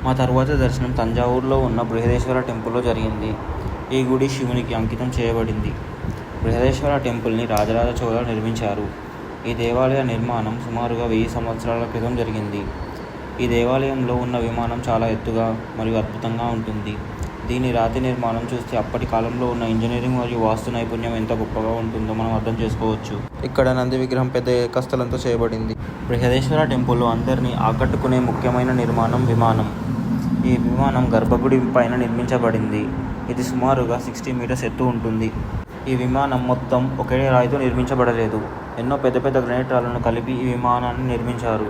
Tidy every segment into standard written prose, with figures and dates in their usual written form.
మా తరువాత దర్శనం తంజావూరులో ఉన్న బృహదేశ్వర టెంపుల్లో జరిగింది. ఈ గుడి శివునికి అంకితం చేయబడింది. బృహదేశ్వర టెంపుల్ని రాజరాజ చోళ నిర్మించారు. ఈ దేవాలయ నిర్మాణం సుమారుగా 1000 సంవత్సరాల క్రితం జరిగింది. ఈ దేవాలయంలో ఉన్న విమానం చాలా ఎత్తుగా మరియు అద్భుతంగా ఉంటుంది. దీని రాతి నిర్మాణం చూస్తే అప్పటి కాలంలో ఉన్న ఇంజనీరింగ్ మరియు వాస్తు నైపుణ్యం ఎంత గొప్పగా ఉంటుందో మనం అర్థం చేసుకోవచ్చు. ఇక్కడ నంది విగ్రహం పెద్ద ఏకస్థలంతో చేయబడింది. బృహదేశ్వర టెంపుల్లో అందరినీ ఆకట్టుకునే ముఖ్యమైన నిర్మాణం విమానం. ఈ విమానం గర్భగుడి పైన నిర్మించబడింది. ఇది సుమారుగా 60 మీటర్స్ ఎత్తు ఉంటుంది. ఈ విమానం మొత్తం ఒకే రాయితో నిర్మించబడలేదు. ఎన్నో పెద్ద పెద్ద గ్రానైట్ రాళ్లను కలిపి ఈ విమానాన్ని నిర్మించారు.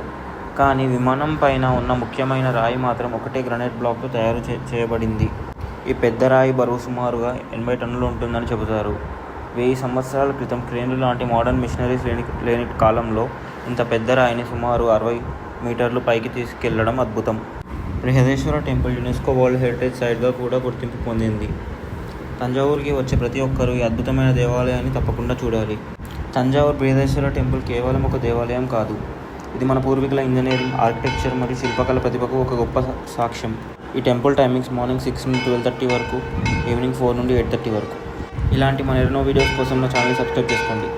కానీ విమానం పైన ఉన్న ముఖ్యమైన రాయి మాత్రం ఒకటే గ్రానైట్ బ్లాక్తో తయారు చేయబడింది. ఈ పెద్ద రాయి బరువు సుమారుగా 80 టన్నులు ఉంటుందని చెబుతారు. 1000 సంవత్సరాల క్రితం క్రేన్లు లాంటి మోడర్న్ మిషనరీస్ లేని కాలంలో ఇంత పెద్ద రాయిని సుమారు 60 మీటర్లు పైకి తీసుకెళ్లడం అద్భుతం. Brihadeeswara temple UNESCO world heritage సైట్గా కూడా గుర్తింపు పొందింది. తంజావూరుకి వచ్చే ప్రతి ఒక్కరూ ఈ అద్భుతమైన దేవాలయాన్ని తప్పకుండా చూడాలి. తంజావూరు బృహదేశ్వర టెంపుల్ కేవలం ఒక దేవాలయం కాదు. ఇది మన పూర్వీకుల ఇంజనీరింగ్, ఆర్కిటెక్చర్ మరియు శిల్పకళ ప్రతిభకు ఒక గొప్ప సాక్ష్యం. ఈ టెంపుల్ టైమింగ్స్ మార్నింగ్ 6 నుండి 12:30 వరకు, ఈవినింగ్ 4 నుండి 8:30 వరకు. ఇలాంటి మరెన్నో వీడియోస్ కోసం నా ఛానల్ సబ్స్క్రైబ్ చేసుకోండి.